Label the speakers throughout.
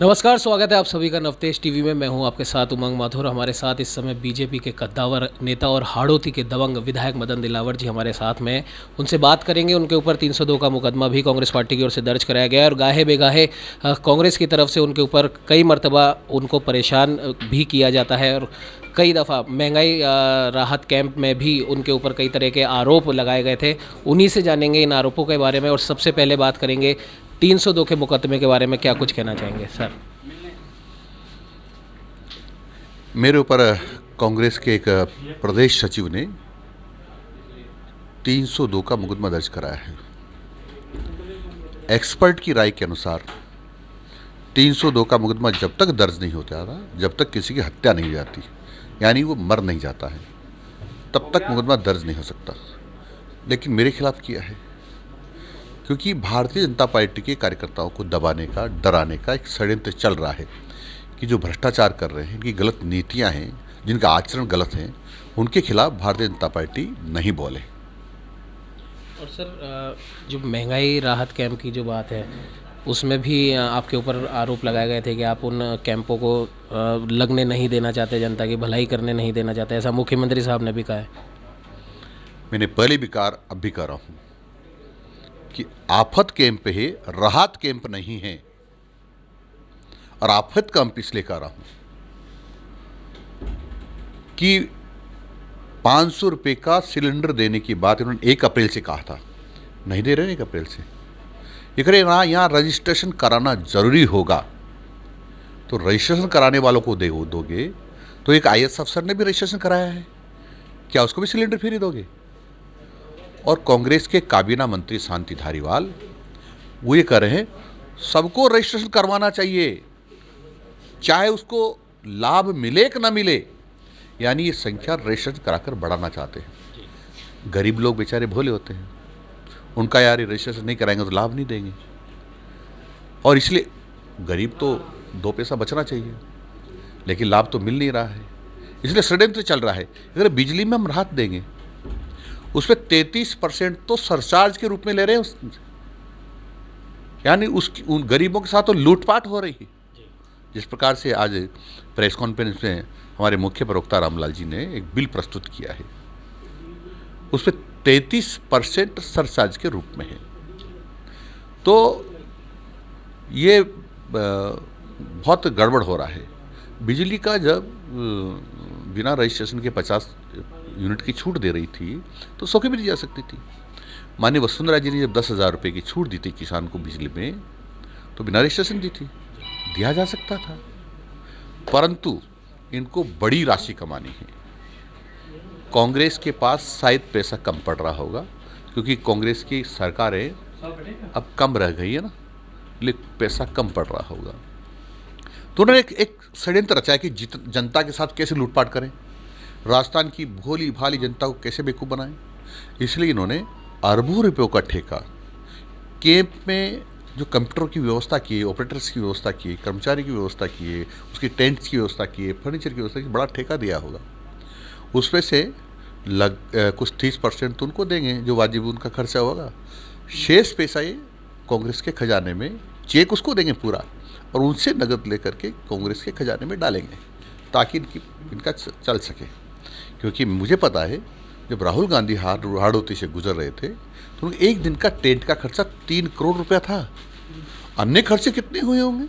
Speaker 1: नमस्कार, स्वागत है आप सभी का नवतेज टीवी में। मैं हूं आपके साथ उमंग माथुर। हमारे साथ इस समय बीजेपी के कद्दावर नेता और हाड़ौती के दबंग विधायक मदन दिलावर जी हमारे साथ में। उनसे बात करेंगे। उनके ऊपर 302 का मुकदमा भी कांग्रेस पार्टी की ओर से दर्ज कराया गया है और गाहे बेगाहे कांग्रेस की तरफ से उनके ऊपर कई मरतबा उनको परेशान भी किया जाता है और कई दफ़ा महंगाई राहत कैंप में भी उनके ऊपर कई तरह के आरोप लगाए गए थे। उन्हीं से जानेंगे इन आरोपों के बारे में और सबसे पहले बात करेंगे 302 के मुकदमे के बारे में। क्या कुछ कहना चाहेंगे सर?
Speaker 2: मेरे ऊपर कांग्रेस के एक प्रदेश सचिव ने 302 का मुकदमा दर्ज कराया है। एक्सपर्ट की राय के अनुसार 302 का मुकदमा जब तक दर्ज नहीं होता था, जब तक किसी की हत्या नहीं जाती, यानी वो मर नहीं जाता है, तब तक मुकदमा दर्ज नहीं हो सकता। लेकिन मेरे खिलाफ किया है क्योंकि भारतीय जनता पार्टी के कार्यकर्ताओं को दबाने का, डराने का एक षड्यंत्र चल रहा है कि जो भ्रष्टाचार कर रहे हैं, इनकी गलत नीतियां हैं, जिनका आचरण गलत है, उनके खिलाफ भारतीय जनता पार्टी नहीं बोले।
Speaker 1: और सर, जो महंगाई राहत कैंप की जो बात है उसमें भी आपके ऊपर आरोप लगाए गए थे कि आप उन कैंपों को लगने नहीं देना चाहते, जनता की भलाई करने नहीं देना चाहते। ऐसा मुख्यमंत्री साहब ने भी कहा है।
Speaker 2: मैंने पहले भी कहा, अब भी कह रहा हूँ कि आफत कैंप है, राहत कैंप नहीं है। और आफत कैंप इसलिए कह रहा हूँ कि 500 रुपये का सिलेंडर देने की बात इन्होंने 1 अप्रैल से कहा था, नहीं दे रहे हैं 1 अप्रैल से। ये कह रहे यहाँ रजिस्ट्रेशन कराना जरूरी होगा, तो रजिस्ट्रेशन कराने वालों को दोगे तो एक IAS अफसर ने भी रजिस्ट्रेशन कराया है, क्या उसको भी सिलेंडर फ्री दोगे? और कांग्रेस के काबीना मंत्री शांति धारीवाल वो ये कह रहे हैं सबको रजिस्ट्रेशन करवाना चाहिए, चाहे उसको लाभ मिले कि ना मिले, यानी ये संख्या रजिस्ट्रेशन कराकर बढ़ाना चाहते हैं। गरीब लोग बेचारे भोले होते हैं, उनका यार ये रजिस्ट्रेशन नहीं कराएंगे तो लाभ नहीं देंगे, और इसलिए गरीब तो 2 पैसा बचना चाहिए, लेकिन लाभ तो मिल नहीं रहा है, इसलिए षड्यंत्र चल रहा है। अगर बिजली में हम राहत देंगे, उसमें 33% तो सरचार्ज के रूप में ले रहे हैं, यानी उन गरीबों के साथ तो लूटपाट हो रही है। जिस प्रकार से आज प्रेस कॉन्फ्रेंस में हमारे मुख्य प्रवक्ता रामलाल जी ने एक बिल प्रस्तुत किया है, उसमें 33% सरचार्ज के रूप में है, तो ये बहुत गड़बड़ हो रहा है। बिजली का जब बिना रजिस्ट्रेशन के 50 यूनिट की छूट दे रही थी तो सौखे भी दी जा सकती थी। माननीय वसुंधरा जी ने जब 10,000 रुपये की छूट दी थी किसान को बिजली में, तो बिना रजिस्ट्रेशन दी थी, दिया जा सकता था। परंतु इनको बड़ी राशि कमानी है। कांग्रेस के पास शायद पैसा कम पड़ रहा होगा, क्योंकि कांग्रेस की सरकारें अब कम रह गई है ना, लेकिन पैसा कम पड़ रहा होगा। तो उन्होंने एक षड्यंत्र रचा है कि जनता के साथ कैसे लूटपाट करें, राजस्थान की भोली भाली जनता को कैसे बेवकूफ़ बनाएं। इसलिए इन्होंने अरबों रुपयों का ठेका कैंप में जो कंप्यूटर की व्यवस्था की है, ऑपरेटर्स की व्यवस्था की है, कर्मचारी की व्यवस्था की है, उसकी टेंट्स की व्यवस्था की है, फर्नीचर की व्यवस्था की, बड़ा ठेका दिया होगा। उसमें से कुछ 30% तो उनको देंगे जो वाजिब उनका खर्चा होगा, शेष पैसा ये कांग्रेस के खजाने में, चेक उसको देंगे पूरा, और उनसे नगद लेकर के कांग्रेस के खजाने में डालेंगे ताकि इनका चल सके। क्योंकि मुझे पता है जब राहुल गांधी हाड़ौती से गुजर रहे थे तो उनके एक दिन का टेंट का खर्चा 3 करोड़ रुपया था। अन्य खर्चे कितने हुए होंगे,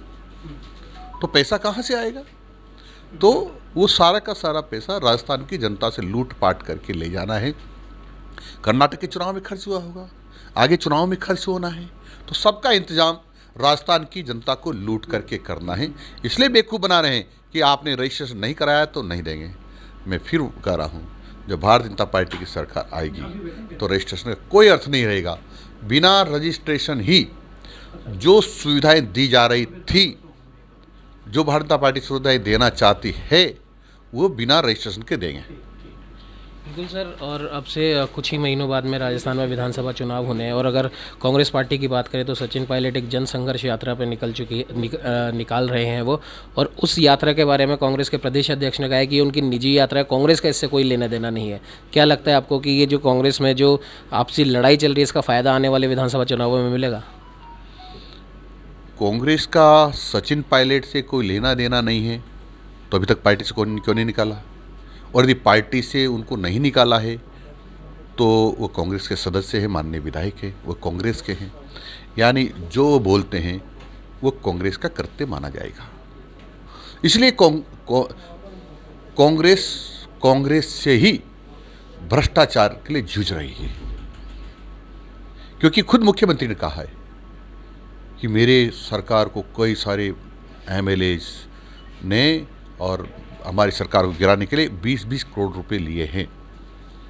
Speaker 2: तो पैसा कहाँ से आएगा? तो वो सारा का सारा पैसा राजस्थान की जनता से लूट पाट करके ले जाना है। कर्नाटक के चुनाव में खर्च हुआ होगा, आगे चुनाव में खर्च होना है, तो सबका इंतजाम राजस्थान की जनता को लूट करके करना है। इसलिए बेवकूफ़ बना रहे हैं कि आपने रजिस्ट्रेशन नहीं कराया तो नहीं देंगे। मैं फिर कह रहा हूँ, जब भारतीय जनता पार्टी की सरकार आएगी तो रजिस्ट्रेशन का कोई अर्थ नहीं रहेगा। बिना रजिस्ट्रेशन ही जो सुविधाएं दी जा रही थी, जो भारतीय जनता पार्टी सुविधाएं देना चाहती है, वो बिना रजिस्ट्रेशन के देंगे।
Speaker 1: बिल्कुल सर। और अब से कुछ ही महीनों बाद में राजस्थान में विधानसभा चुनाव होने हैं और अगर कांग्रेस पार्टी की बात करें तो सचिन पायलट एक जन संघर्ष यात्रा पर निकाल रहे हैं वो, और उस यात्रा के बारे में कांग्रेस के प्रदेश अध्यक्ष ने कहा है कि ये उनकी निजी यात्रा है, कांग्रेस का इससे कोई लेना देना नहीं है। क्या लगता है आपको कि ये जो कांग्रेस में जो आपसी लड़ाई चल रही है, इसका फ़ायदा आने वाले विधानसभा चुनावों में मिलेगा?
Speaker 2: कांग्रेस का सचिन पायलट से कोई लेना देना नहीं है तो अभी तक पार्टी से क्यों नहीं निकाला, और यदि पार्टी से उनको नहीं निकाला है तो वो कांग्रेस के सदस्य हैं, माननीय विधायक है, वो कांग्रेस के हैं, यानी जो वो बोलते हैं वो कांग्रेस का कृत्य माना जाएगा। इसलिए कांग्रेस से ही भ्रष्टाचार के लिए जूझ रही है, क्योंकि खुद मुख्यमंत्री ने कहा है कि मेरे सरकार को कई सारे एमएलएज ने और हमारी सरकार को गिराने के लिए 20-20 करोड़ रुपए लिए हैं,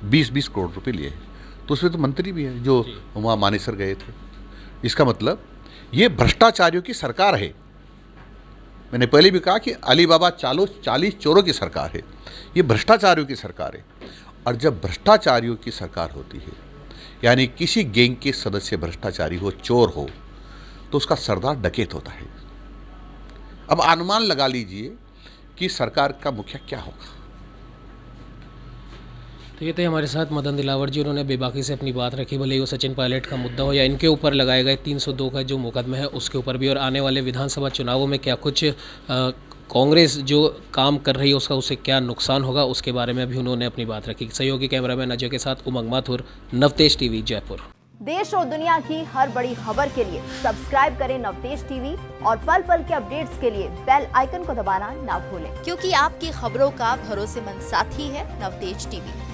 Speaker 2: 20-20 करोड़ रुपए लिए हैं। तो उसमें तो मंत्री भी हैं जो वहाँ मानेसर गए थे। इसका मतलब ये भ्रष्टाचारियों की सरकार है। मैंने पहले भी कहा कि अली बाबा 40 चोरों की सरकार है, ये भ्रष्टाचारियों की सरकार है। और जब भ्रष्टाचारियों की सरकार होती है, यानी किसी गैंग के सदस्य भ्रष्टाचारी हो, चोर हो, तो उसका सरदार डकैत होता है। अब अनुमान लगा लीजिए कि सरकार का मुखिया क्या होगा।
Speaker 1: तो ये थे हमारे साथ मदन दिलावर जी, उन्होंने बेबाकी से अपनी बात रखी, भले ही वो सचिन पायलट का मुद्दा हो या इनके ऊपर लगाए गए 302 का जो मुकदमा है उसके ऊपर भी, और आने वाले विधानसभा चुनावों में क्या कुछ कांग्रेस जो काम कर रही है उसका उससे क्या नुकसान होगा उसके बारे में भी उन्होंने अपनी बात रखी। सहयोगी कैमरामैन अजय के साथ उमंग माथुर, नवतेज टीवी, जयपुर।
Speaker 3: देश और दुनिया की हर बड़ी खबर के लिए सब्सक्राइब करें नवतेज टीवी और पल पल के अपडेट्स के लिए बेल आइकन को दबाना ना भूलें,
Speaker 4: क्योंकि आपकी खबरों का भरोसेमंद साथी है नवतेज टीवी।